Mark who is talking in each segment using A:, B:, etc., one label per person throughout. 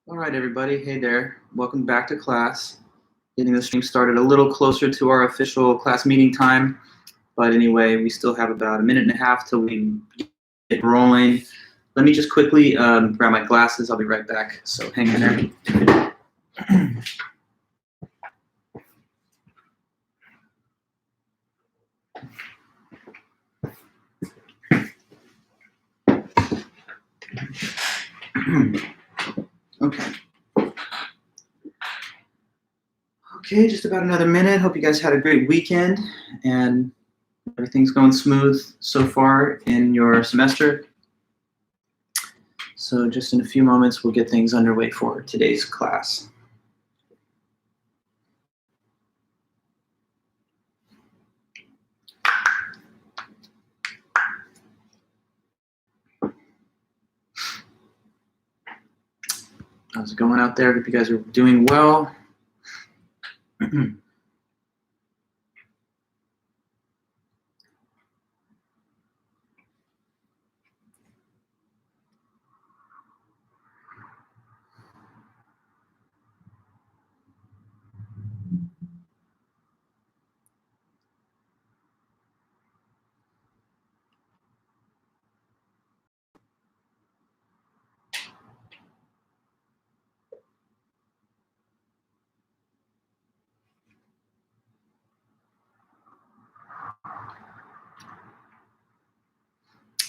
A: All right, everybody. Hey there. Welcome back to class. Getting the stream started a little closer to our official class meeting time. But anyway, we still have about a minute and a half till we get rolling. Let me just quickly grab my glasses. I'll be right back. So hang in there. Okay. Okay, just about another minute. Hope you guys had a great weekend and everything's going smooth so far in your semester. So just in a few moments, we'll get things underway for today's class. How's it going out there? Hope you guys are doing well.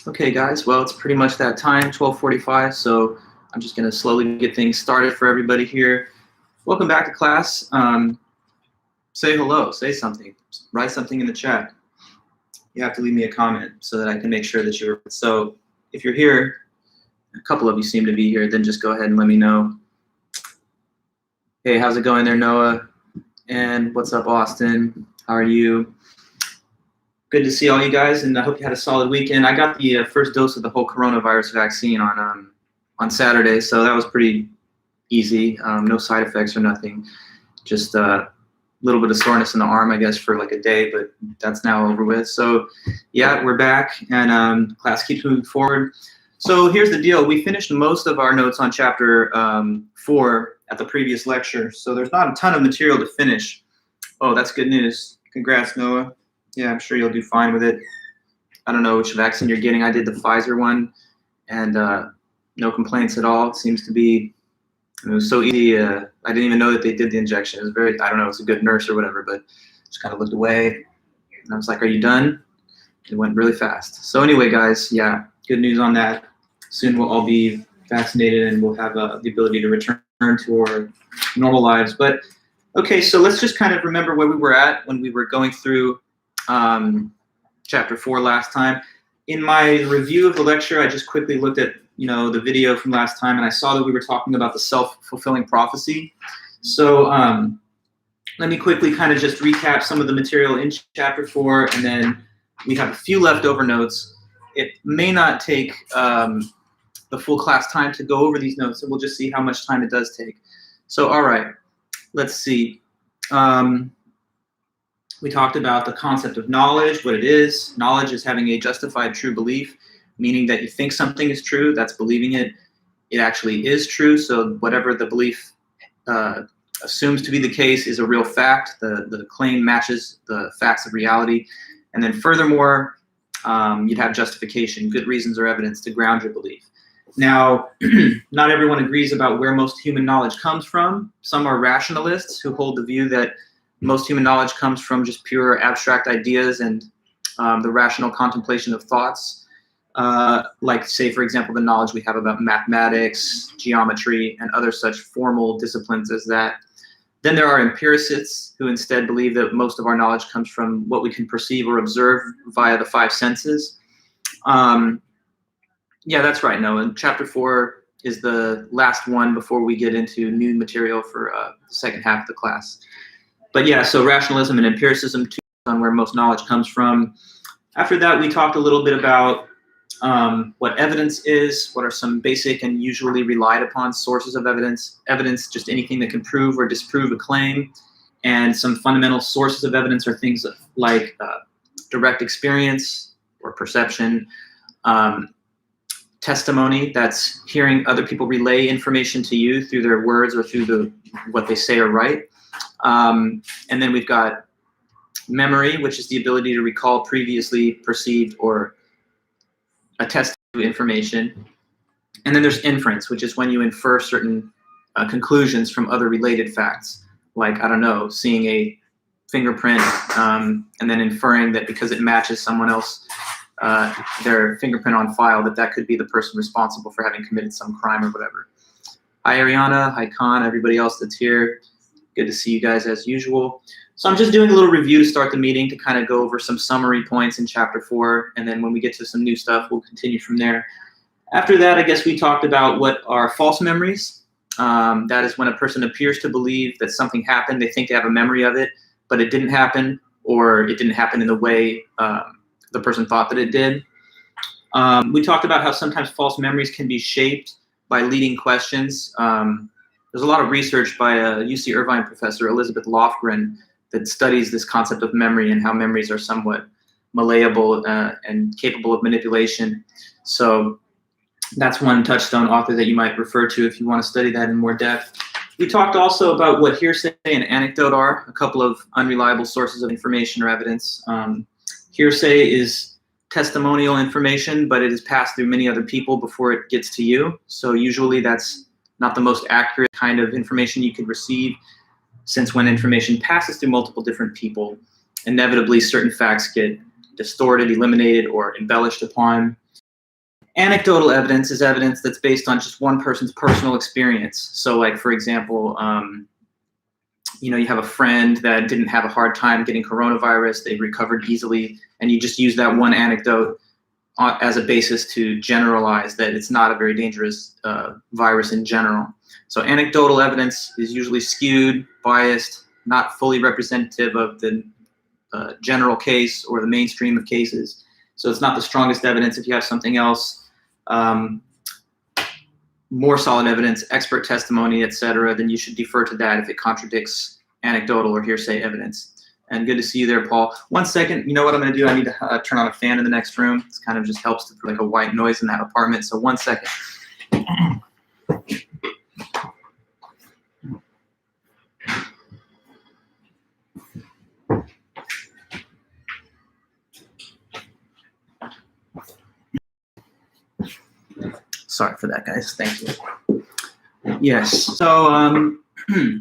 A: Okay, guys, well, it's pretty much that time, 12:45, so I'm just going to slowly get things started for everybody here. Welcome back to class. Say hello, say something, write something in the chat. You have to leave me a comment so that I can make sure that you're, so if you're here, a couple of you seem to be here, then just go ahead and let me know. Hey, how's it going there, Noah? And what's up, Austin? How are you? Good to see all you guys, and I hope you had a solid weekend. I got the first dose of the whole coronavirus vaccine on Saturday, so that was pretty easy. No side effects or nothing. Just a little bit of soreness in the arm, I guess, for like a day, but that's now over with. So yeah, we're back, and class keeps moving forward. So here's the deal. We finished most of our notes on chapter 4 at the previous lecture, so there's not a ton of material to finish. Oh, that's good news. Congrats, Noah. Yeah, I'm sure you'll do fine with it. I don't know which vaccine you're getting. I did the Pfizer one, and no complaints at all. It seems to be, it was so easy. I didn't even know that they did the injection. It was very, I don't know, it's a good nurse or whatever, but just kind of looked away. And I was like, are you done? It went really fast. So anyway, guys, yeah, good news on that. Soon we'll all be vaccinated and we'll have the ability to return to our normal lives. But okay, so let's just kind of remember where we were at when we were going through chapter 4 last time. In my review of the lecture, I just quickly looked at the video from last time, and I saw that we were talking about the self-fulfilling prophecy. So let me quickly kind of just recap some of the material in chapter 4, and then we have a few leftover notes. It may not take the full class time to go over these notes, and we'll just see how much time it does take. So all right, let's see. We talked about the concept of knowledge, what it is. Knowledge is having a justified true belief, meaning that you think something is true, that's believing it. It actually is true, so whatever the belief assumes to be the case is a real fact. The claim matches the facts of reality. And then furthermore, you'd have justification, good reasons or evidence to ground your belief. Now, not everyone agrees about where most human knowledge comes from. Some are rationalists who hold the view that most human knowledge comes from just pure abstract ideas and the rational contemplation of thoughts, like, say, for example, the knowledge we have about mathematics, geometry, and other such formal disciplines as that. Then there are empiricists who instead believe that most of our knowledge comes from what we can perceive or observe via the 5 senses. Yeah, that's right, Noah. Chapter 4 is the last one before we get into new material for the second half of the class. But yeah, so rationalism and empiricism on where most knowledge comes from. After that, we talked a little bit about what evidence is, what are some basic and usually relied upon sources of evidence. Evidence, just anything that can prove or disprove a claim. And some fundamental sources of evidence are things like direct experience or perception, testimony, that's hearing other people relay information to you through their words or through what they say or write. And then we've got memory, which is the ability to recall previously perceived or attested to information. And then there's inference, which is when you infer certain conclusions from other related facts, like, I don't know, seeing a fingerprint and then inferring that because it matches someone else, their fingerprint on file, that could be the person responsible for having committed some crime or whatever. Hi, Ariana. Hi, Khan. Everybody else that's here. Good to see you guys as usual. So I'm just doing a little review to start the meeting to kind of go over some summary points in Chapter 4, and then when we get to some new stuff, we'll continue from there. After that, I guess we talked about what are false memories. That is when a person appears to believe that something happened. They think they have a memory of it, but it didn't happen, or it didn't happen in the way the person thought that it did. We talked about how sometimes false memories can be shaped by leading questions. There's a lot of research by a UC Irvine professor, Elizabeth Lofgren, that studies this concept of memory and how memories are somewhat malleable and capable of manipulation. So that's one touchstone author that you might refer to if you want to study that in more depth. We talked also about what hearsay and anecdote are, a couple of unreliable sources of information or evidence. Hearsay is testimonial information, but it is passed through many other people before it gets to you. So usually that's not the most accurate kind of information you could receive, since when information passes through multiple different people, inevitably certain facts get distorted, eliminated, or embellished upon. Anecdotal evidence is evidence that's based on just one person's personal experience. So like, for example, you have a friend that didn't have a hard time getting coronavirus, they recovered easily, and you just use that one anecdote as a basis to generalize that it's not a very dangerous virus in general. So anecdotal evidence is usually skewed, biased, not fully representative of the general case or the mainstream of cases. So it's not the strongest evidence. If you have something else, more solid evidence, expert testimony, etc., then you should defer to that if it contradicts anecdotal or hearsay evidence. And good to see you there, Paul. 1 second. You know what I'm going to do? I need to turn on a fan in the next room. This kind of just helps to put like a white noise in that apartment. So 1 second. Sorry for that, guys. Thank you. Yes. So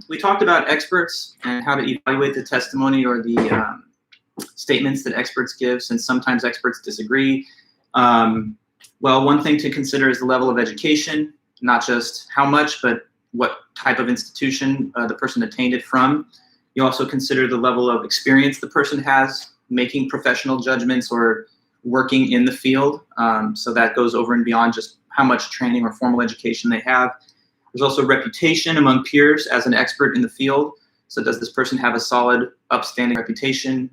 A: we talked about experts and how to evaluate the testimony or the statements that experts give, since sometimes experts disagree. Well, one thing to consider is the level of education, not just how much, but what type of institution the person attained it from. You also consider the level of experience the person has making professional judgments or working in the field. So that goes over and beyond just how much training or formal education they have. There's also reputation among peers as an expert in the field. So does this person have a solid, upstanding reputation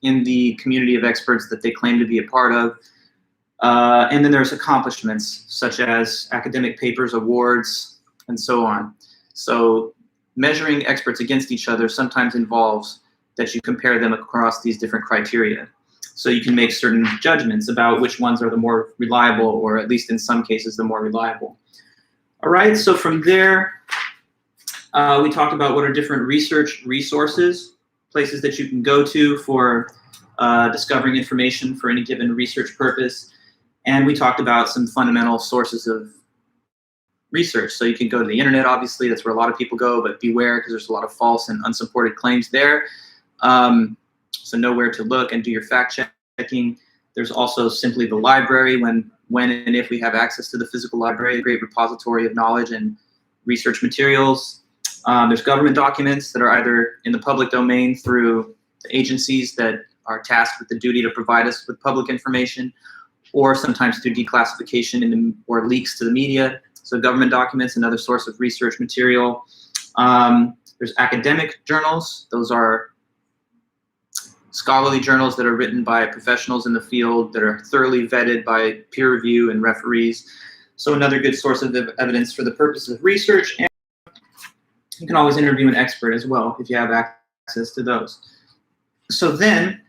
A: in the community of experts that they claim to be a part of? And then there's accomplishments, such as academic papers, awards, and so on. So measuring experts against each other sometimes involves that you compare them across these different criteria. So you can make certain judgments about which ones are the more reliable, or at least in some cases, the more reliable. All right, so from there, we talked about what are different research resources, places that you can go to for discovering information for any given research purpose. And we talked about some fundamental sources of research. So you can go to the internet, obviously, that's where a lot of people go, but beware because there's a lot of false and unsupported claims there. So know where to look and do your fact checking. There's also simply the library when and if we have access to the physical library, a great repository of knowledge and research materials. There's government documents that are either in the public domain through the agencies that are tasked with the duty to provide us with public information, or sometimes through declassification or leaks to the media. So government documents, another source of research material. There's academic journals. Those are scholarly journals that are written by professionals in the field that are thoroughly vetted by peer review and referees. So another good source of evidence for the purposes of research. And you can always interview an expert as well if you have access to those. So then,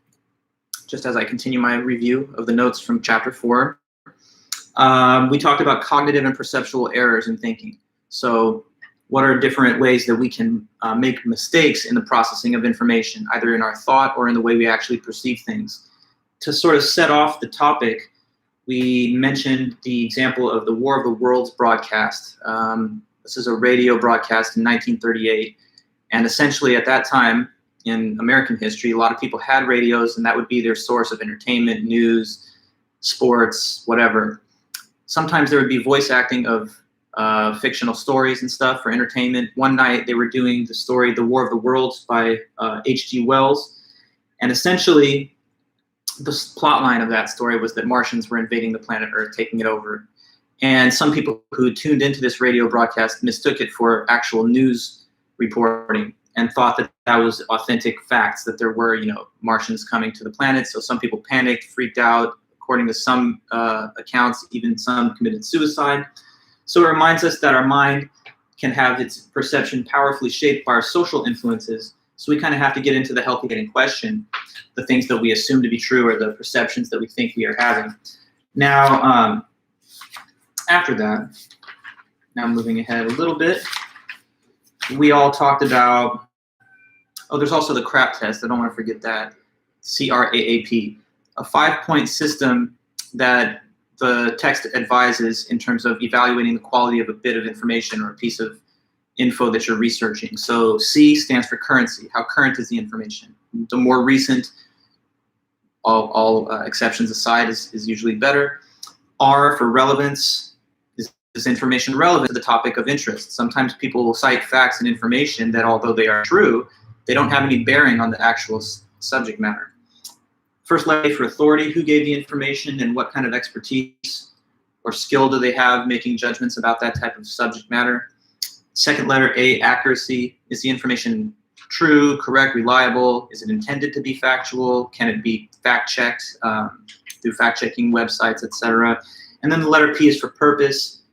A: just as I continue my review of the notes from Chapter 4, We talked about cognitive and perceptual errors in thinking. So what are different ways that we can make mistakes in the processing of information, either in our thought or in the way we actually perceive things? To sort of set off the topic, we mentioned the example of the War of the Worlds broadcast. This is a radio broadcast in 1938. And essentially at that time in American history, a lot of people had radios, and that would be their source of entertainment, news, sports, whatever. Sometimes there would be voice acting of fictional stories and stuff for entertainment. One night they were doing the story The War of the Worlds by H.G. Wells. And essentially the plot line of that story was that Martians were invading the planet Earth, taking it over. And some people who tuned into this radio broadcast mistook it for actual news reporting and thought that that was authentic facts, that there were, Martians coming to the planet. So some people panicked, freaked out. According to some accounts, even some committed suicide. So it reminds us that our mind can have its perception powerfully shaped by our social influences. So we kind of have to get into the healthy and question the things that we assume to be true or the perceptions that we think we are having. Now, after that, now moving ahead a little bit, we all talked about, there's also the CRAP test. I don't want to forget that, CRAAP, a 5-point system that the text advises in terms of evaluating the quality of a bit of information or a piece of info that you're researching. So C stands for currency. How current is the information? The more recent, all exceptions aside, is usually better. R for relevance. Is information relevant to the topic of interest? Sometimes people will cite facts and information that, although they are true, they don't have any bearing on the actual subject matter. First letter for authority. Who gave the information and what kind of expertise or skill do they have making judgments about that type of subject matter? Second letter A, accuracy. Is the information true, correct, reliable? Is it intended to be factual? Can it be fact-checked through fact-checking websites, etc.? And then the letter P is for purpose,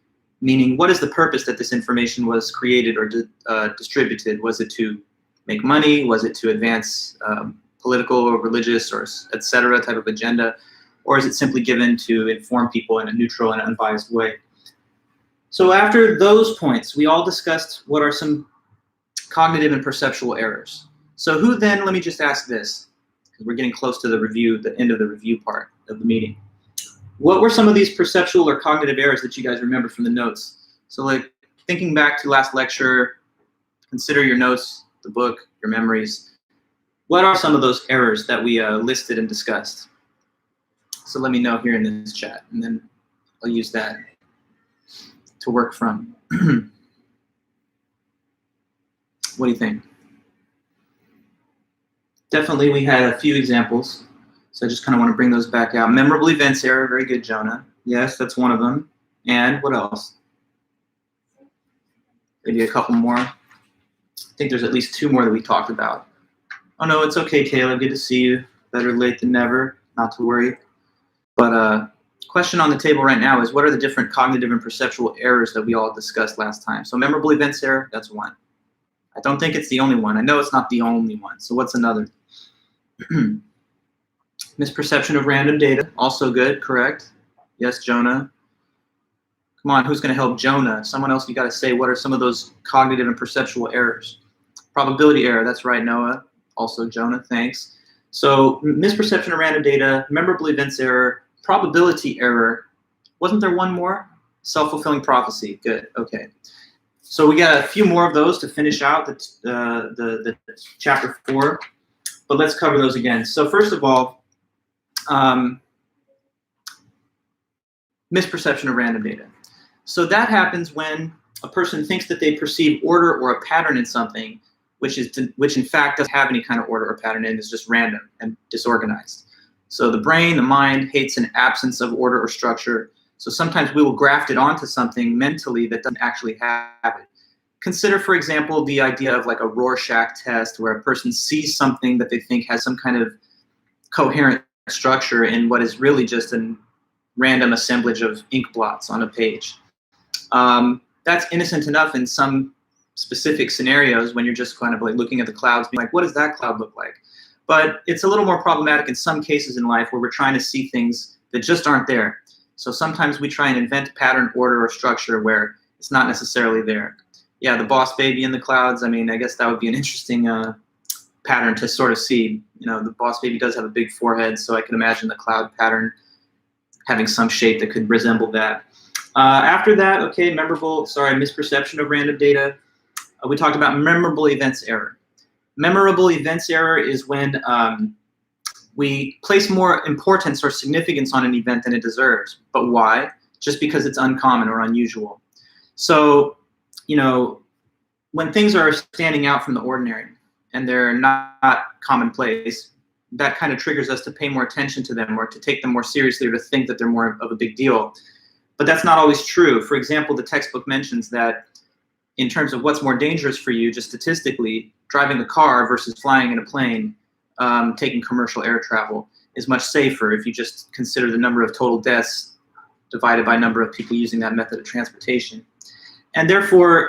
A: meaning what is the purpose that this information was created or distributed? Was it to make money? Was it to advance political or religious or etc. type of agenda? Or is it simply given to inform people in a neutral and unbiased way? So after those points, we all discussed what are some cognitive and perceptual errors. So who then, let me just ask this, because we're getting close to the review, the end of the review part of the meeting. What were some of these perceptual or cognitive errors that you guys remember from the notes? So like thinking back to last lecture, consider your notes, the book, your memories. What are some of those errors that we listed and discussed? So let me know here in this chat, and then I'll use that to work from. What do you think? Definitely we had a few examples, so I just kind of want to bring those back out. Memorable events error, very good, Jonah. Yes, that's one of them. And what else? Maybe a couple more. I think there's at least 2 more that we talked about. Oh no, it's okay, Caleb, good to see you. Better late than never, not to worry. But question on the table right now is, what are the different cognitive and perceptual errors that we all discussed last time? So memorable events error, that's one. I don't think it's the only one. I know it's not the only one. So what's another? Misperception of random data, also good, correct? Yes, Jonah. Come on, who's going to help Jonah? Someone else, you got to say, what are some of those cognitive and perceptual errors? Probability error, that's right, Noah. Also Jonah, thanks. So misperception of random data, memorable events error, probability error. Wasn't there one more? Self-fulfilling prophecy, good, okay. So we got a few more of those to finish out the chapter 4, but let's cover those again. So first of all, misperception of random data. So that happens when a person thinks that they perceive order or a pattern in something, which in fact doesn't have any kind of order or pattern and is just random and disorganized. So the brain, the mind, hates an absence of order or structure. So sometimes we will graft it onto something mentally that doesn't actually have it. Consider, for example, the idea of like a Rorschach test where a person sees something that they think has some kind of coherent structure in what is really just a random assemblage of ink blots on a page. That's innocent enough in some specific scenarios when you're just kind of like looking at the clouds, being like, what does that cloud look like? But it's a little more problematic in some cases in life where we're trying to see things that just aren't there. So sometimes we try and invent pattern, order, or structure where it's not necessarily there. Yeah, the boss baby in the clouds, I mean, I guess that would be an interesting pattern to sort of see. You know, the boss baby does have a big forehead, so I can imagine the cloud pattern having some shape that could resemble that. After that, okay, misperception of random data. We talked about memorable events error. Memorable events error is when we place more importance or significance on an event than it deserves. But why? Just because it's uncommon or unusual. So, you know, when things are standing out from the ordinary and they're not commonplace, that kind of triggers us to pay more attention to them or to take them more seriously or to think that they're more of a big deal. But that's not always true. For example, the textbook mentions that in terms of what's more dangerous for you, just statistically, driving a car versus flying in a plane, taking commercial air travel is much safer if you just consider the number of total deaths divided by number of people using that method of transportation. And therefore,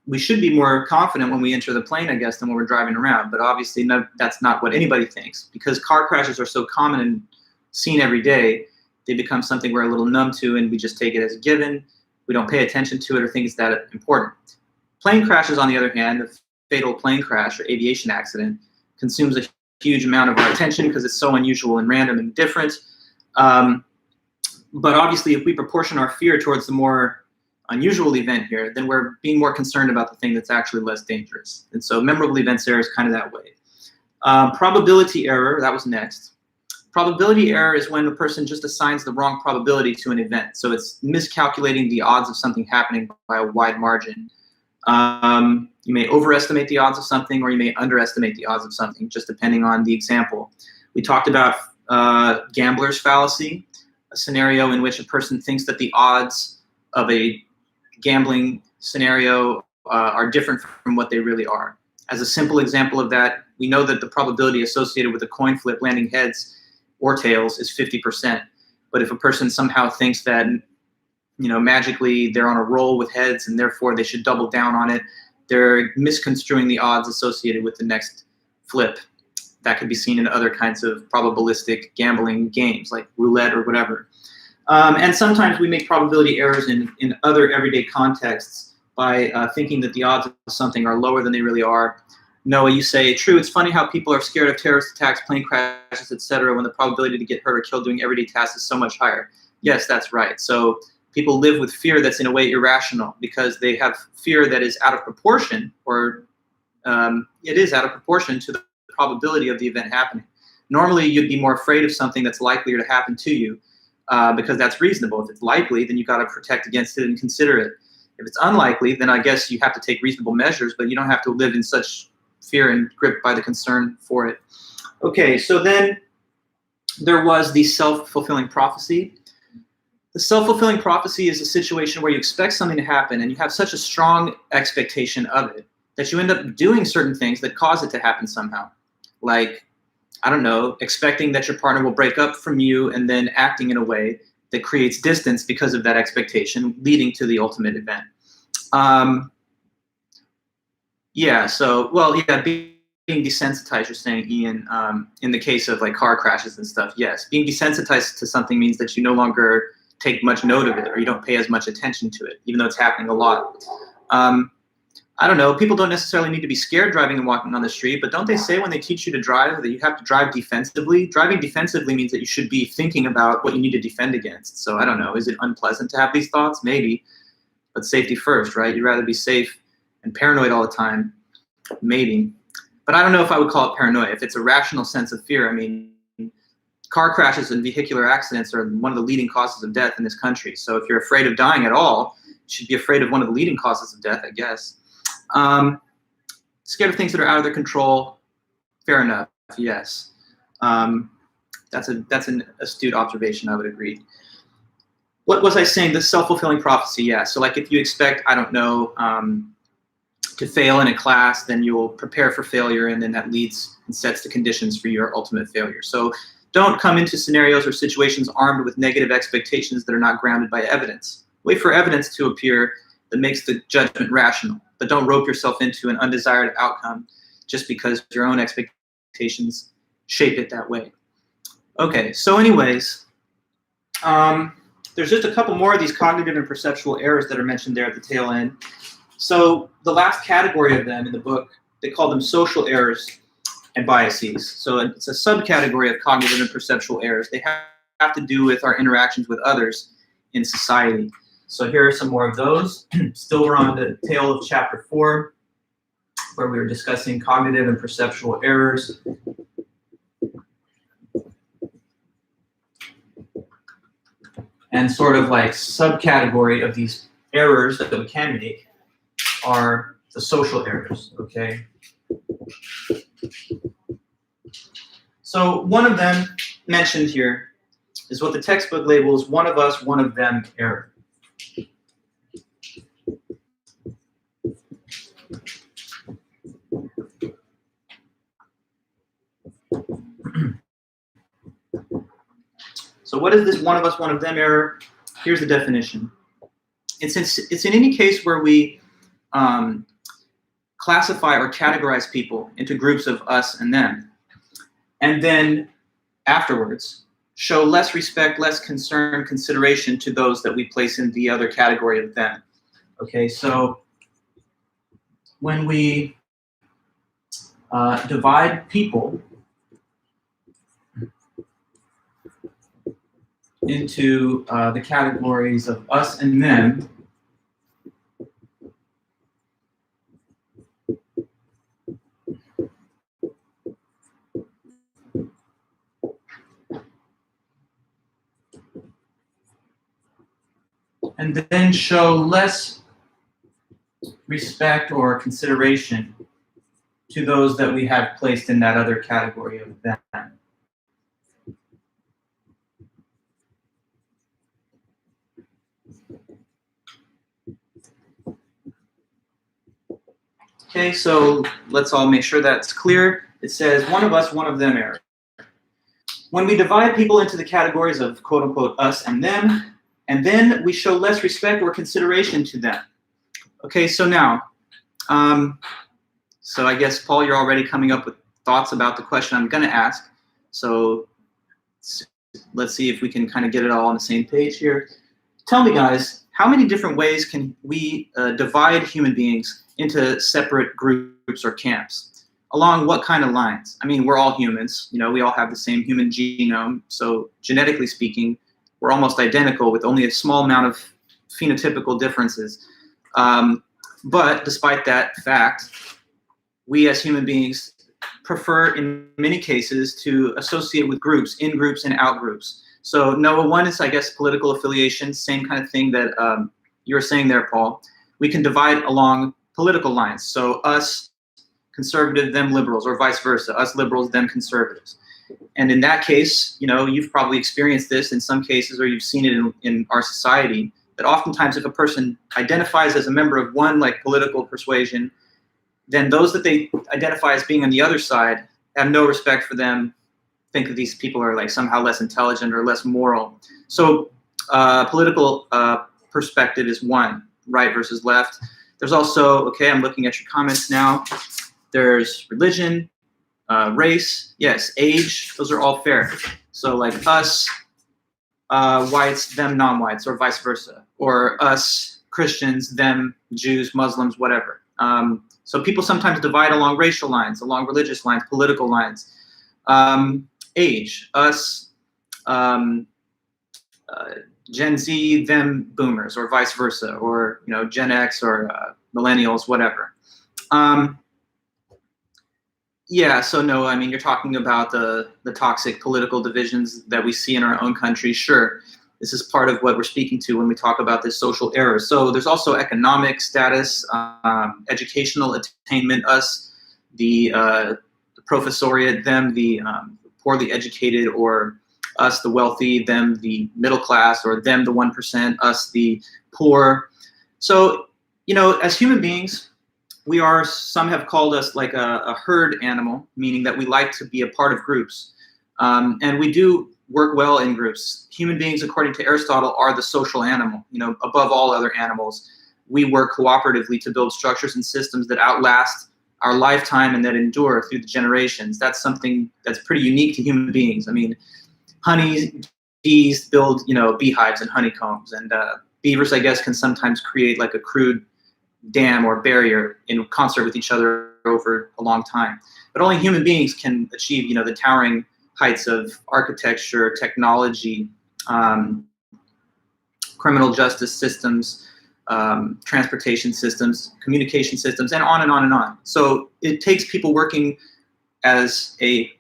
A: we should be more confident when we enter the plane, I guess, than when we're driving around. But obviously, that's not what anybody thinks. Because car crashes are so common and seen every day, they become something we're a little numb to, and we just take it as a given. We don't pay attention to it or think it's that important. Plane crashes, on the other hand, the fatal plane crash or aviation accident, consumes a huge amount of our attention because it's so unusual and random and different. But obviously, if we proportion our fear towards the more unusual event here, then we're being more concerned about the thing that's actually less dangerous. And so memorable events error is kind of that way. Probability error, that was next. Probability error is when a person just assigns the wrong probability to an event. So it's miscalculating the odds of something happening by a wide margin. You may overestimate the odds of something, or you may underestimate the odds of something, just depending on the example. We talked about gambler's fallacy, a scenario in which a person thinks that the odds of a gambling scenario are different from what they really are. As a simple example of that, we know that the probability associated with a coin flip landing heads or tails is 50%. But if a person somehow thinks that, you know, magically they're on a roll with heads and therefore they should double down on it, they're misconstruing the odds associated with the next flip. That could be seen in other kinds of probabilistic gambling games like roulette or whatever. And sometimes we make probability errors in other everyday contexts by thinking that the odds of something are lower than they really are. Noah, you say, true, it's funny how people are scared of terrorist attacks, plane crashes, etc., when the probability to get hurt or killed doing everyday tasks is so much higher. Yes, that's right. So people live with fear that's in a way irrational because they have fear that is out of proportion, or it is out of proportion to the probability of the event happening. Normally, you'd be more afraid of something that's likelier to happen to you because that's reasonable. If it's likely, then you've got to protect against it and consider it. If it's unlikely, then I guess you have to take reasonable measures, but you don't have to live in such fear and gripped by the concern for it. Okay, so then there was the self-fulfilling prophecy. The self-fulfilling prophecy is a situation where you expect something to happen and you have such a strong expectation of it that you end up doing certain things that cause it to happen somehow. Like, I don't know, expecting that your partner will break up from you and then acting in a way that creates distance because of that expectation, leading to the ultimate event. Being desensitized, you're saying, Ian, in the case of like car crashes and stuff, yes. Being desensitized to something means that you no longer take much note of it or you don't pay as much attention to it, even though it's happening a lot. I don't know, people don't necessarily need to be scared driving and walking on the street, but don't they say when they teach you to drive that you have to drive defensively? Driving defensively means that you should be thinking about what you need to defend against. So I don't know, is it unpleasant to have these thoughts? Maybe, but safety first, right? You'd rather be safe and paranoid all the time, maybe. But I don't know if I would call it paranoia. If it's a rational sense of fear, I mean, car crashes and vehicular accidents are one of the leading causes of death in this country. So if you're afraid of dying at all, you should be afraid of one of the leading causes of death, I guess. Scared of things that are out of their control, fair enough, yes. That's an astute observation, I would agree. What was I saying? The self-fulfilling prophecy, yeah. So like if you expect, I don't know, to fail in a class, then you will prepare for failure, and then that leads and sets the conditions for your ultimate failure. So don't come into scenarios or situations armed with negative expectations that are not grounded by evidence. Wait for evidence to appear that makes the judgment rational, but don't rope yourself into an undesired outcome just because your own expectations shape it that way. Okay, so anyways, there's just a couple more of these cognitive and perceptual errors that are mentioned there at the tail end. So the last category of them in the book, they call them social errors and biases. So it's a subcategory of cognitive and perceptual errors. They have to do with our interactions with others in society. So here are some more of those. Still, we're on the tail of chapter 4, where we were discussing cognitive and perceptual errors. And sort of like subcategory of these errors that we can make are the social errors, okay? So one of them mentioned here is what the textbook labels one of us, one of them error. So what is this one of us, one of them error? Here's the definition. It's in any case where we classify or categorize people into groups of us and them, and then afterwards show less respect, less concern, consideration to those that we place in the other category of them. Okay, so when we divide people into the categories of us and them, and then show less respect or consideration to those that we have placed in that other category of them. Okay, so let's all make sure that's clear. It says one of us, one of them error. When we divide people into the categories of quote unquote us and them, and then we show less respect or consideration to them. Okay, so now, so I guess, Paul, you're already coming up with thoughts about the question I'm going to ask. So let's see if we can kind of get it all on the same page here. Tell me, guys, how many different ways can we divide human beings into separate groups or camps? Along what kind of lines? I mean, we're all humans. You know, we all have the same human genome. So genetically speaking, we're almost identical with only a small amount of phenotypical differences. But despite that fact, we as human beings prefer in many cases to associate with groups, in groups and out groups. So Noah, one is, I guess, political affiliation, same kind of thing that you were saying there, Paul. We can divide along political lines. So us conservative, them liberals, or vice versa, us liberals, them conservatives. And in that case, you know, you've probably experienced this in some cases, or you've seen it in our society, that oftentimes if a person identifies as a member of one like political persuasion, then those that they identify as being on the other side have no respect for them, think that these people are like somehow less intelligent or less moral. So political perspective is one, right versus left. There's also, okay, I'm looking at your comments now. There's religion, race, yes, age, those are all fair. So like us, whites, them non-whites, or vice versa. Or us, Christians, them, Jews, Muslims, whatever. So people sometimes divide along racial lines, along religious lines, political lines. Age, us, Gen Z, them, boomers, or vice versa, or you know, Gen X or millennials, whatever. Yeah, so no, I mean, you're talking about the toxic political divisions that we see in our own country. Sure, this is part of what we're speaking to when we talk about this social error. So there's also economic status, educational attainment, us, the professoriate, them, the poorly educated, or us, the wealthy, them, the middle class, or them, the 1%, us, the poor. So, you know, as human beings, we are, some have called us like a herd animal, meaning that we like to be a part of groups. And we do work well in groups. Human beings, according to Aristotle, are the social animal. You know, above all other animals, we work cooperatively to build structures and systems that outlast our lifetime and that endure through the generations. That's something that's pretty unique to human beings. I mean, honey bees build, beehives and honeycombs, and beavers, I guess, can sometimes create like a crude dam or barrier in concert with each other over a long time. But only human beings can achieve, the towering heights of architecture, technology, criminal justice systems, transportation systems, communication systems, and on and on and on. So it takes people working as a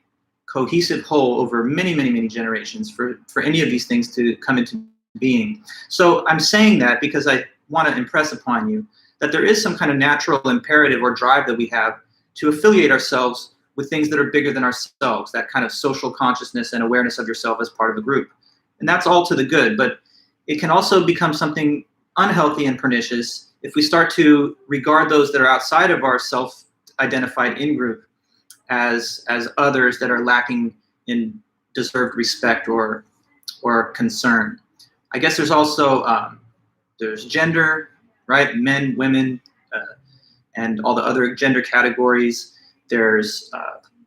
A: cohesive whole over many, many, many generations for any of these things to come into being. So I'm saying that because I want to impress upon you that there is some kind of natural imperative or drive that we have to affiliate ourselves with things that are bigger than ourselves, that kind of social consciousness and awareness of yourself as part of a group. And that's all to the good, but it can also become something unhealthy and pernicious if we start to regard those that are outside of our self-identified in-group as others that are lacking in deserved respect or concern. I guess there's also there's gender, right? Men, women, and all the other gender categories. There's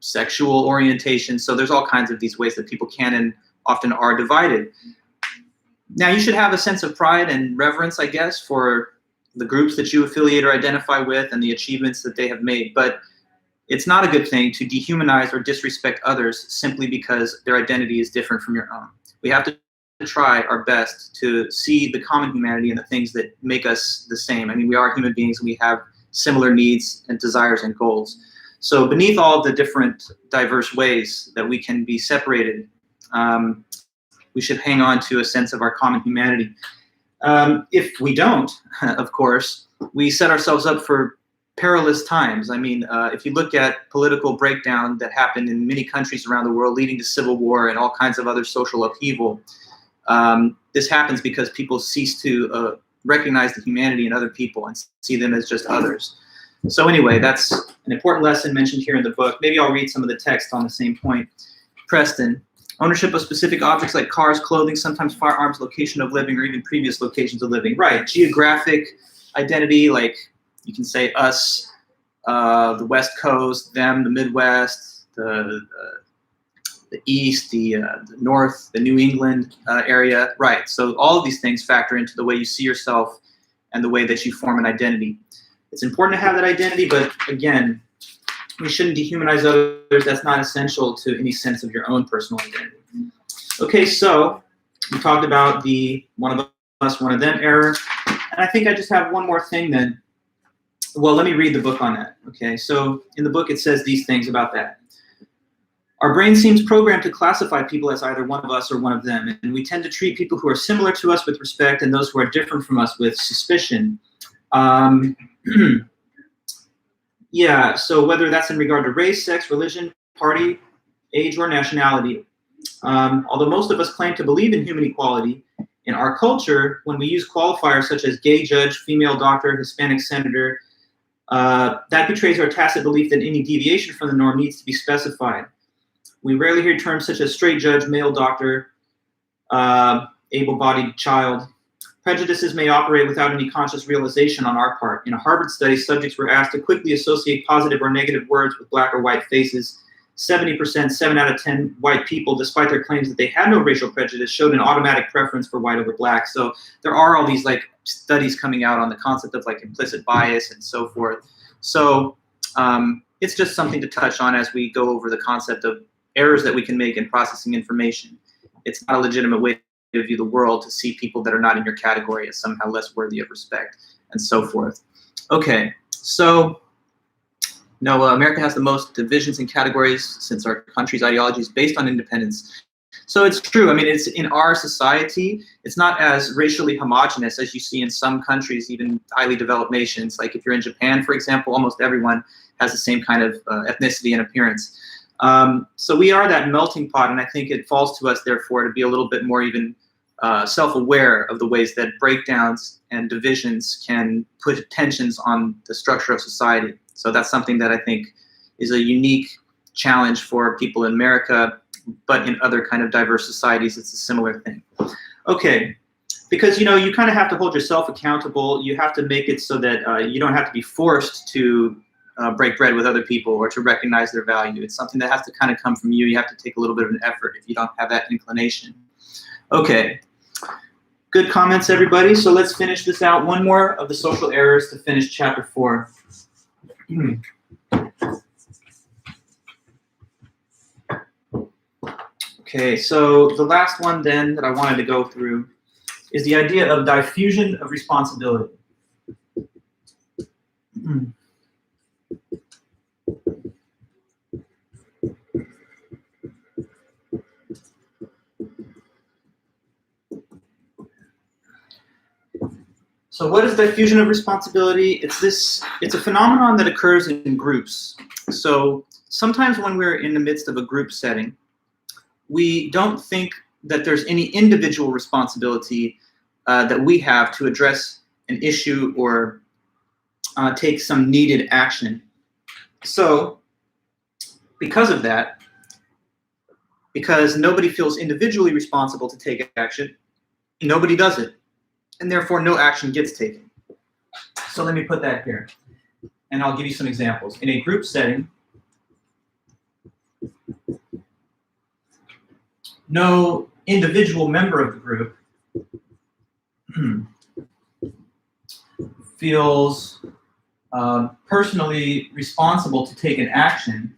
A: sexual orientation. So there's all kinds of these ways that people can and often are divided. Now, you should have a sense of pride and reverence, I guess, for the groups that you affiliate or identify with and the achievements that they have made. But it's not a good thing to dehumanize or disrespect others simply because their identity is different from your own. We have to try our best to see the common humanity and the things that make us the same. I mean, we are human beings and we have similar needs and desires and goals. So beneath all of the different diverse ways that we can be separated, we should hang on to a sense of our common humanity. If we don't, of course, we set ourselves up for perilous times. I mean, if you look at political breakdown that happened in many countries around the world, leading to civil war and all kinds of other social upheaval, this happens because people cease to recognize the humanity in other people and see them as just others. So anyway, that's an important lesson mentioned here in the book. Maybe I'll read some of the text on the same point. Preston, ownership of specific objects like cars, clothing, sometimes firearms, location of living, or even previous locations of living. Right, geographic identity, like you can say us, the West Coast, them, the Midwest, the East, the North, the New England area. Right, so all of these things factor into the way you see yourself and the way that you form an identity. It's important to have that identity, but again, we shouldn't dehumanize others. That's not essential to any sense of your own personal identity. Okay, so we talked about the one of us, one of them error. And I think I just have one more thing then. Well, let me read the book on that. Okay, so in the book it says these things about that. Our brain seems programmed to classify people as either one of us or one of them, and we tend to treat people who are similar to us with respect and those who are different from us with suspicion. Yeah, so whether that's in regard to race, sex, religion, party, age, or nationality. Although most of us claim to believe in human equality, in our culture, when we use qualifiers such as gay judge, female doctor, Hispanic senator, that betrays our tacit belief that any deviation from the norm needs to be specified. We rarely hear terms such as straight judge, male doctor, able-bodied child. Prejudices may operate without any conscious realization on our part. In a Harvard study, subjects were asked to quickly associate positive or negative words with black or white faces. 70%, 7 out of 10 white people, despite their claims that they had no racial prejudice, showed an automatic preference for white over black. So there are all these like studies coming out on the concept of like implicit bias and so forth. So it's just something to touch on as we go over the concept of errors that we can make in processing information. It's not a legitimate way to view the world to see people that are not in your category as somehow less worthy of respect and so forth. Okay, so no, America has the most divisions and categories since our country's ideology is based on independence. So it's true. I mean, it's in our society, it's not as racially homogenous as you see in some countries, even highly developed nations. Like if you're in Japan, for example, almost everyone has the same kind of ethnicity and appearance. So we are that melting pot, and I think it falls to us, therefore, to be a little bit more even self-aware of the ways that breakdowns and divisions can put tensions on the structure of society. So that's something that I think is a unique challenge for people in America, but in other kind of diverse societies, it's a similar thing. Okay, because you kind of have to hold yourself accountable. You have to make it so that you don't have to be forced to break bread with other people or to recognize their value. It's something that has to kind of come from you. You have to take a little bit of an effort if you don't have that inclination. Okay. Good comments, everybody. So let's finish this out. One more of the social errors to finish chapter 4. Okay, so the last one then that I wanted to go through is the idea of diffusion of responsibility. So what is diffusion of responsibility? It's a phenomenon that occurs in groups. So sometimes when we're in the midst of a group setting, we don't think that there's any individual responsibility that we have to address an issue or take some needed action. So because of that, because nobody feels individually responsible to take action, nobody does it. And therefore no action gets taken. So let me put that here, and I'll give you some examples. In a group setting, no individual member of the group feels personally responsible to take an action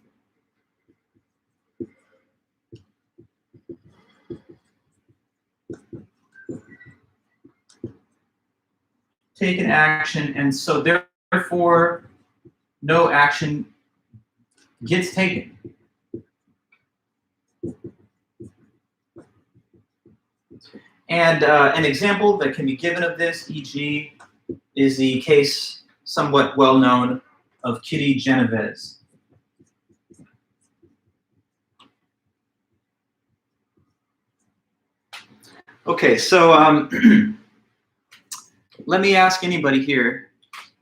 A: and so therefore no action gets taken. And an example that can be given of this, e.g., is the case somewhat well known of Kitty Genovese. Okay, so let me ask anybody here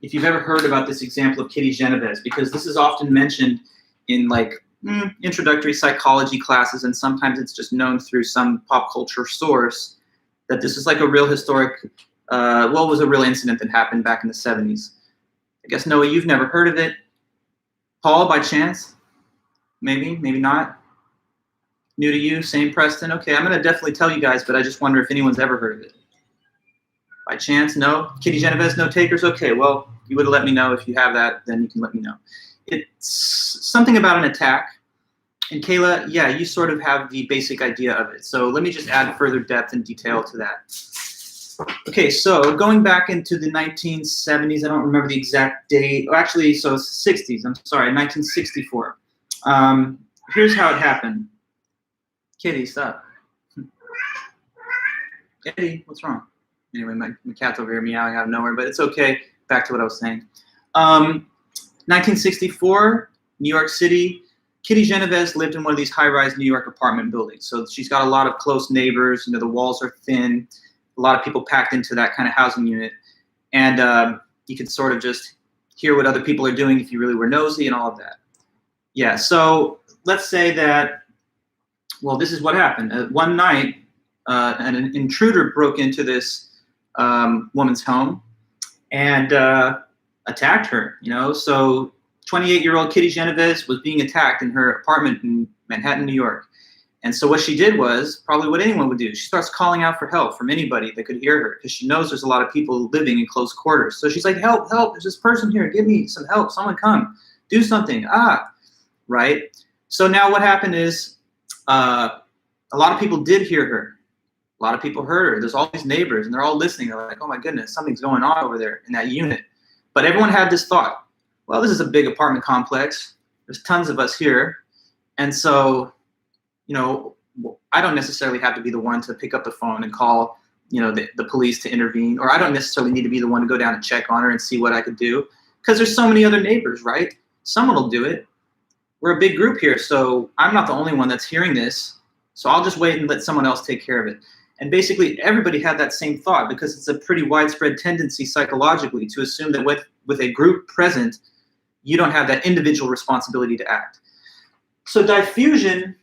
A: if you've ever heard about this example of Kitty Genovese, because this is often mentioned in like introductory psychology classes, and sometimes it's just known through some pop culture source that this is like a real historic, well, it was a real incident that happened back in the 70s. I guess, Noah, you've never heard of it. Paul, by chance? Maybe, maybe not. New to you, same Preston? Okay, I'm going to definitely tell you guys, but I just wonder if anyone's ever heard of it. By chance, no? Kitty Genovese, no takers? Okay, well, you would have let me know. If you have that, then you can let me know. It's something about an attack. And Kayla, yeah, you sort of have the basic idea of it. So let me just add further depth and detail to that. Okay, so going back into the 1970s, I don't remember the exact date. Oh, actually, so it's the 60s, I'm sorry, 1964. Here's how it happened. Kitty, stop. Eddie, what's wrong? Anyway, my cat's over here meowing out of nowhere, but it's okay. Back to what I was saying. 1964, New York City. Kitty Genovese lived in one of these high-rise New York apartment buildings. So she's got a lot of close neighbors. You know, the walls are thin. A lot of people packed into that kind of housing unit. And you could sort of just hear what other people are doing if you really were nosy and all of that. Yeah, so let's say that, well, this is what happened. One night, an intruder broke into this woman's home and attacked her, you know. So 28-year-old Kitty Genovese was being attacked in her apartment in Manhattan, New York. And so what she did was probably what anyone would do. She starts calling out for help from anybody that could hear her, because she knows there's a lot of people living in close quarters. So she's like, help, help, there's this person here, give me some help, someone come, do something, right? So now what happened is a lot of people did hear her. A lot of people heard her. There's all these neighbors, and they're all listening. They're like, oh my goodness, something's going on over there in that unit. But everyone had this thought, well, this is a big apartment complex. There's tons of us here. And so, you know, I don't necessarily have to be the one to pick up the phone and call, you know, the police to intervene, or I don't necessarily need to be the one to go down and check on her and see what I could do, because there's so many other neighbors, right? Someone will do it. We're a big group here, so I'm not the only one that's hearing this, so I'll just wait and let someone else take care of it. And basically everybody had that same thought, because it's a pretty widespread tendency psychologically to assume that with a group present, you don't have that individual responsibility to act. So diffusion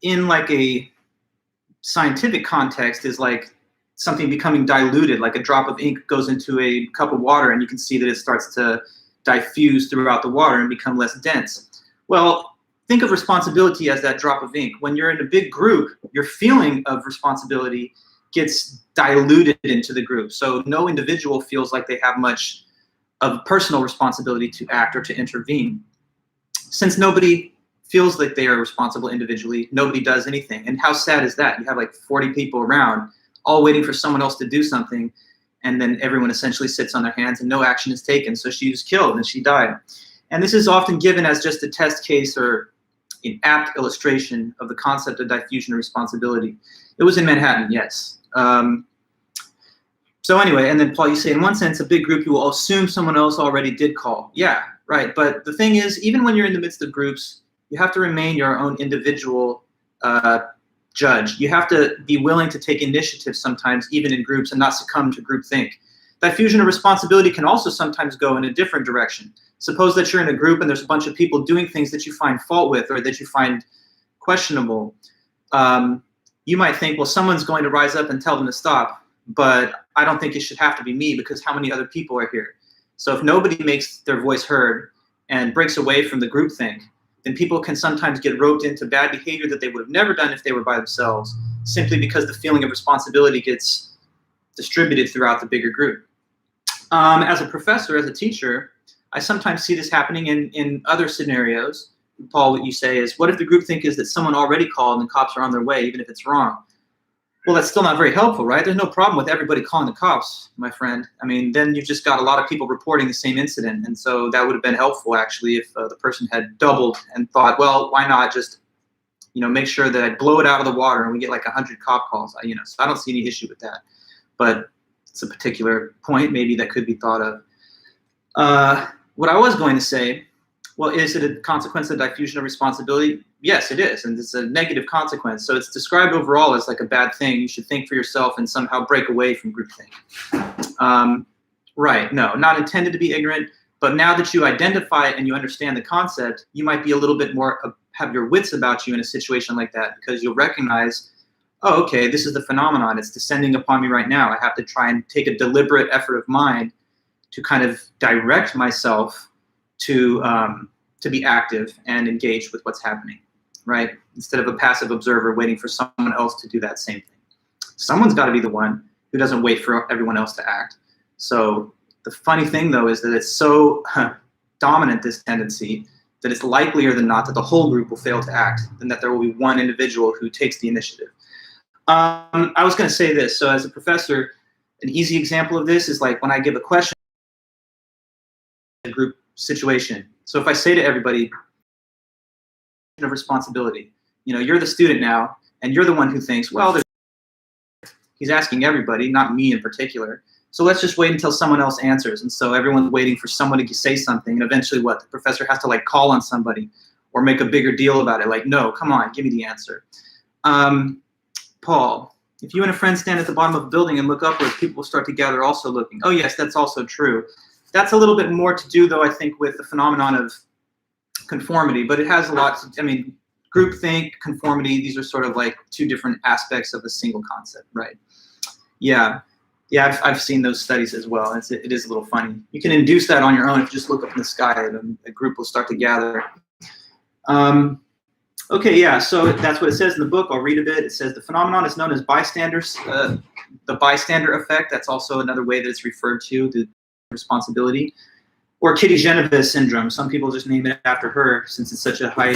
A: in like a scientific context is like something becoming diluted, like a drop of ink goes into a cup of water and you can see that it starts to diffuse throughout the water and become less dense. Well, think of responsibility as that drop of ink. When you're in a big group, your feeling of responsibility gets diluted into the group. So no individual feels like they have much of personal responsibility to act or to intervene. Since nobody feels like they are responsible individually, nobody does anything. And how sad is that? You have like 40 people around, all waiting for someone else to do something, and then everyone essentially sits on their hands and no action is taken. So she was killed and she died. And this is often given as just a test case or an apt illustration of the concept of diffusion of responsibility. It was in Manhattan, yes. So anyway, and then Paul, you say, in one sense, a big group, you will assume someone else already did call. Yeah, right. But the thing is, even when you're in the midst of groups, you have to remain your own individual judge. You have to be willing to take initiative sometimes, even in groups, and not succumb to groupthink. Diffusion of responsibility can also sometimes go in a different direction. Suppose that you're in a group and there's a bunch of people doing things that you find fault with or that you find questionable. You might think, well, someone's going to rise up and tell them to stop, but I don't think it should have to be me because how many other people are here? So if nobody makes their voice heard and breaks away from the groupthink, then people can sometimes get roped into bad behavior that they would have never done if they were by themselves, simply because the feeling of responsibility gets distributed throughout the bigger group. As a professor, as a teacher, I sometimes see this happening in other scenarios. Paul, what you say is, what if the groupthink is that someone already called and the cops are on their way, even if it's wrong? Well, that's still not very helpful, right? There's no problem with everybody calling the cops, my friend. I mean, then you've just got a lot of people reporting the same incident. And so that would have been helpful, actually, if the person had doubled and thought, well, why not just, make sure that I blow it out of the water and we get like 100 cop calls, so I don't see any issue with that. But it's a particular point maybe that could be thought of. What I was going to say, well, is it a consequence of diffusion of responsibility? Yes, it is, and it's a negative consequence. So it's described overall as like a bad thing. You should think for yourself and somehow break away from groupthink. Right, no, not intended to be ignorant, but now that you identify it and you understand the concept, you might be a little bit more, have your wits about you in a situation like that, because you'll recognize, oh, okay, this is the phenomenon. It's descending upon me right now. I have to try and take a deliberate effort of mind to kind of direct myself to be active and engaged with what's happening, right? Instead of a passive observer waiting for someone else to do that same thing. Someone's got to be the one who doesn't wait for everyone else to act. So the funny thing, though, is that it's so dominant, this tendency, that it's likelier than not that the whole group will fail to act than that there will be one individual who takes the initiative. I was going to say this. So as a professor, an easy example of this is like when I give a question in a group situation. So if I say to everybody, of responsibility, you're the student now, and you're the one who thinks, well, he's asking everybody, not me in particular. So let's just wait until someone else answers. And so everyone's waiting for someone to say something, and eventually what? The professor has to like call on somebody or make a bigger deal about it. Like, no, come on, give me the answer. Paul, if you and a friend stand at the bottom of a building and look upwards, people will start to gather also looking. Oh yes, that's also true. That's a little bit more to do, though, I think, with the phenomenon of conformity, but it has a lot to, groupthink, conformity, these are sort of like two different aspects of a single concept, right? Yeah, I've seen those studies as well. It is a little funny. You can induce that on your own if you just look up in the sky and a group will start to gather. Okay, yeah, so that's what it says in the book. I'll read a bit. It says the phenomenon is known as bystanders, the bystander effect. That's also another way that it's referred to, the responsibility, or Kitty Genovese syndrome. Some people just name it after her since it's such a high,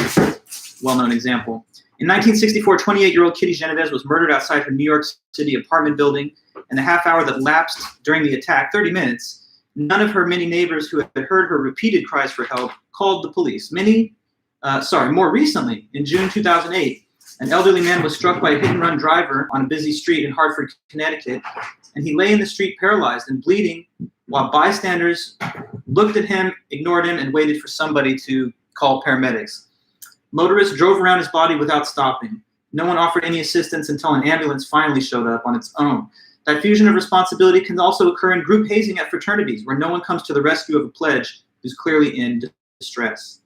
A: well-known example. In 1964, 28-year-old Kitty Genovese was murdered outside her New York City apartment building. In the half hour that lapsed during the attack, 30 minutes, none of her many neighbors who had heard her repeated cries for help called the police. More recently, in June 2008, an elderly man was struck by a hit-and-run driver on a busy street in Hartford, Connecticut, and he lay in the street paralyzed and bleeding while bystanders looked at him, ignored him, and waited for somebody to call paramedics. Motorists drove around his body without stopping. No one offered any assistance until an ambulance finally showed up on its own. Diffusion of responsibility can also occur in group hazing at fraternities, where no one comes to the rescue of a pledge who's clearly in distress.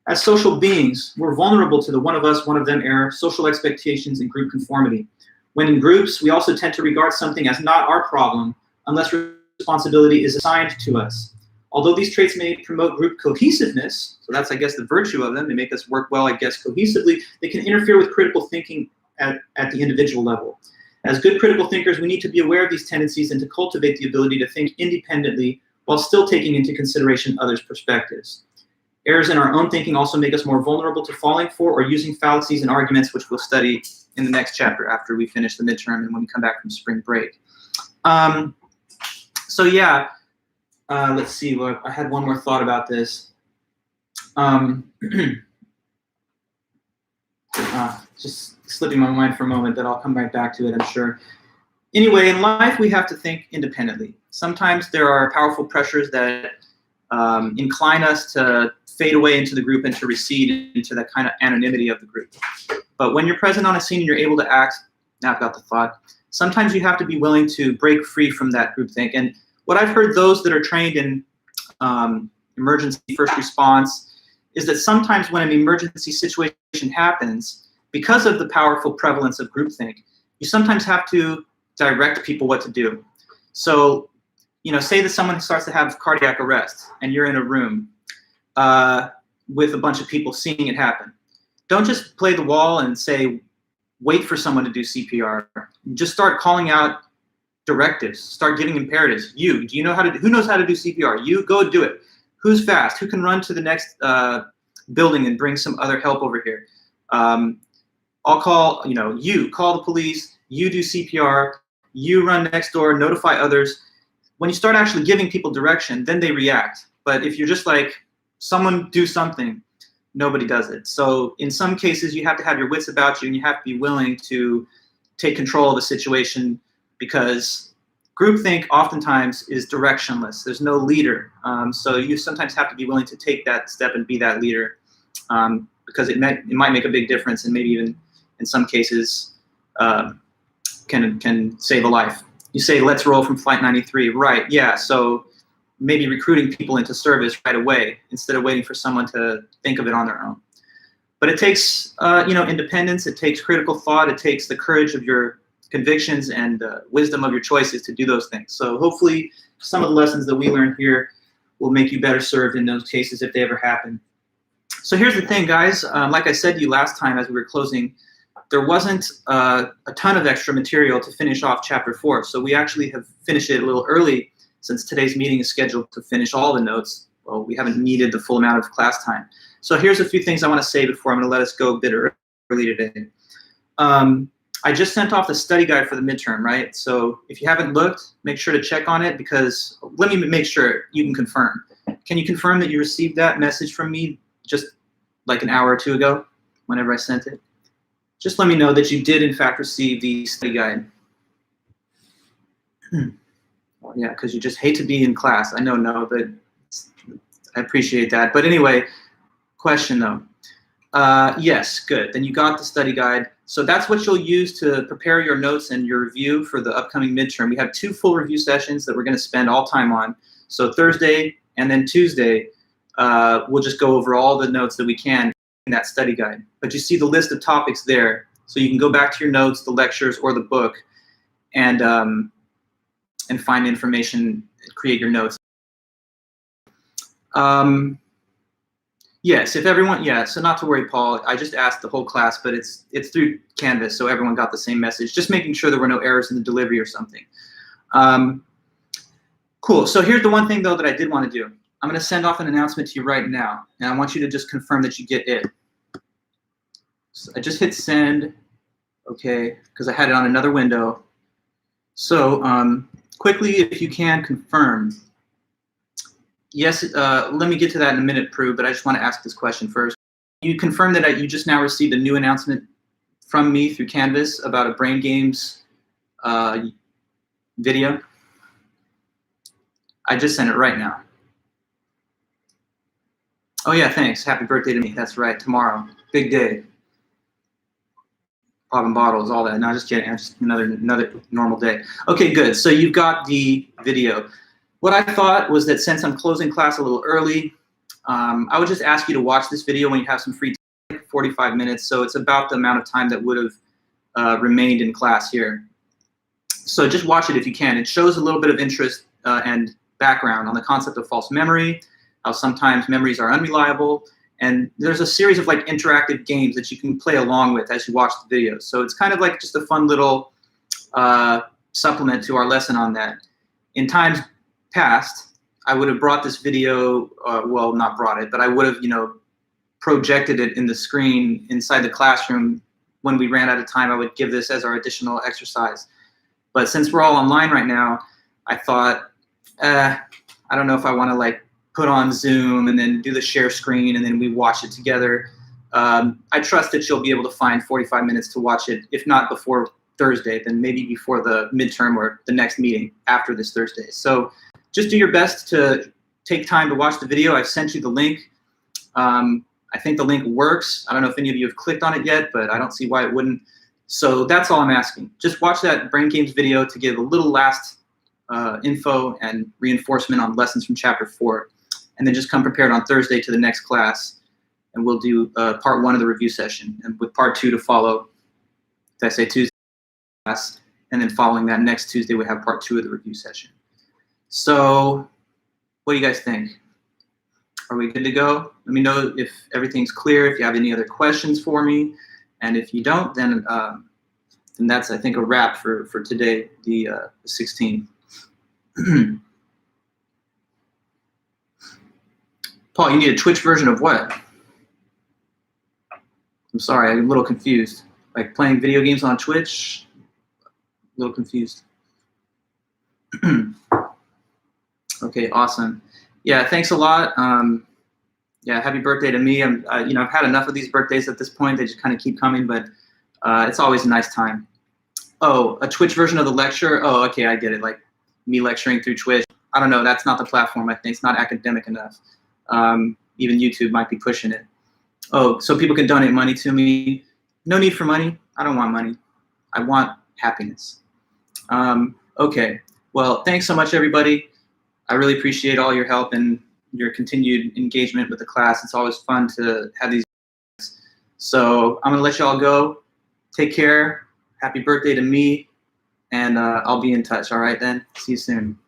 A: As social beings, we're vulnerable to the one of us, one of them error, social expectations, and group conformity. When in groups, we also tend to regard something as not our problem unless responsibility is assigned to us. Although these traits may promote group cohesiveness, so that's, I guess, the virtue of them, they make us work well, I guess, cohesively, they can interfere with critical thinking at the individual level. As good critical thinkers, we need to be aware of these tendencies and to cultivate the ability to think independently while still taking into consideration others' perspectives. Errors in our own thinking also make us more vulnerable to falling for or using fallacies and arguments, which we'll study in the next chapter after we finish the midterm and when we come back from spring break. So yeah, let's see. Well, I had one more thought about this. Just slipping my mind for a moment, but I'll come right back to it, I'm sure. Anyway, in life, we have to think independently. Sometimes there are powerful pressures that incline us to fade away into the group and to recede into that kind of anonymity of the group. But when you're present on a scene and you're able to act, now I've got the thought, sometimes you have to be willing to break free from that groupthink. And what I've heard those that are trained in emergency first response is that sometimes when an emergency situation happens, because of the powerful prevalence of groupthink, you sometimes have to direct people what to do. So, you know, say that someone starts to have cardiac arrest and you're in a room with a bunch of people seeing it happen. Don't just play the wall and say, wait for someone to do CPR. Just start calling out directives. Start giving imperatives. You, do you know how to, who knows how to do CPR? You, go do it. Who's fast? Who can run to the next building and bring some other help over here? I'll call, you know, you call the police, you do CPR, you run next door, notify others. When you start actually giving people direction, then they react. But if you're just like, someone do something, nobody does it. So in some cases, you have to have your wits about you and you have to be willing to take control of a situation because groupthink oftentimes is directionless. There's no leader. So you sometimes have to be willing to take that step and be that leader because it might make a big difference and maybe even in some cases can save a life. You say, let's roll from Flight 93. Right, yeah, so maybe recruiting people into service right away instead of waiting for someone to think of it on their own. But it takes you know, independence, it takes critical thought, it takes the courage of your convictions and wisdom of your choices to do those things. So hopefully some of the lessons that we learned here will make you better served in those cases if they ever happen. So here's the thing, guys. Like I said to you last time as we were closing, there wasn't a ton of extra material to finish off Chapter 4. So we actually have finished it a little early since today's meeting is scheduled to finish all the notes. Well, we haven't needed the full amount of class time. So here's a few things I want to say before I'm going to let us go a bit early today. I just sent off the study guide for the midterm, right? So if you haven't looked, make sure to check on it because let me make sure you can confirm. Can you confirm that you received that message from me just like an hour or two ago whenever I sent it? Just let me know that you did in fact receive the study guide. Well, yeah, because you just hate to be in class. I know, no, but I appreciate that. But anyway, question though. Yes, good. Then you got the study guide. So that's what you'll use to prepare your notes and your review for the upcoming midterm. We have 2 full review sessions that we're going to spend all time on. So Thursday and then Tuesday, we'll just go over all the notes that we can in that study guide. But you see the list of topics there. So you can go back to your notes, the lectures, or the book, and find information, create your notes. Yes, if everyone, yeah, so not to worry, Paul. I just asked the whole class, but it's through Canvas, so everyone got the same message. Just making sure there were no errors in the delivery or something. Cool, so here's the one thing, though, that I did want to do. I'm going to send off an announcement to you right now, and I want you to just confirm that you get it. So I just hit send, okay, because I had it on another window. So quickly, if you can, confirm. Yes, let me get to that in a minute, Prue, but I just want to ask this question first. You confirm that you just now received a new announcement from me through Canvas about a Brain Games video? I just sent it right now. Oh yeah, thanks. Happy birthday to me. That's right, tomorrow. Big day. Popping bottles, all that. No, just kidding. Just another normal day. Okay, good. So you've got the video. What I thought was that since I'm closing class a little early, I would just ask you to watch this video when you have some free time, 45 minutes. So it's about the amount of time that would have remained in class here. So just watch it if you can. It shows a little bit of interest and background on the concept of false memory, how sometimes memories are unreliable, and there's a series of like interactive games that you can play along with as you watch the videos. So it's kind of like just a fun little supplement to our lesson on that. In times past, I would have brought this video, well, not brought it, but I would have, projected it in the screen inside the classroom. When we ran out of time, I would give this as our additional exercise. But since we're all online right now, I thought, I don't know if I want to like put on Zoom and then do the share screen and then we watch it together. I trust that you'll be able to find 45 minutes to watch it, if not before Thursday, then maybe before the midterm or the next meeting after this Thursday. So just do your best to take time to watch the video. I've sent you the link. I think the link works. I don't know if any of you have clicked on it yet, but I don't see why it wouldn't. So that's all I'm asking. Just watch that Brain Games video to give a little last info and reinforcement on lessons from chapter 4. And then just come prepared on Thursday to the next class. And we'll do part 1 of the review session. And with part 2 to follow, did I say Tuesday class? And then following that next Tuesday, we have part 2 of the review session. So what do you guys think? Are we good to go? Let me know if everything's clear, if you have any other questions for me. And if you don't, then that's, I think, a wrap for today, the 16th. Paul, you need a Twitch version of what? I'm sorry, I'm a little confused. Like playing video games on Twitch? A little confused. Okay, awesome. Yeah, thanks a lot. Yeah, happy birthday to me. I've had enough of these birthdays at this point. They just kind of keep coming, but it's always a nice time. Oh, a Twitch version of the lecture? Oh, okay, I get it. Like me lecturing through Twitch. I don't know. That's not the platform. I think it's not academic enough. Even YouTube might be pushing it. Oh, so people can donate money to me. No need for money. I don't want money. I want happiness. Okay. Well, thanks so much, everybody. I really appreciate all your help and your continued engagement with the class. It's always fun to have these. So I'm gonna let you all go. Take care. Happy birthday to me. And I'll be in touch. All right then. See you soon.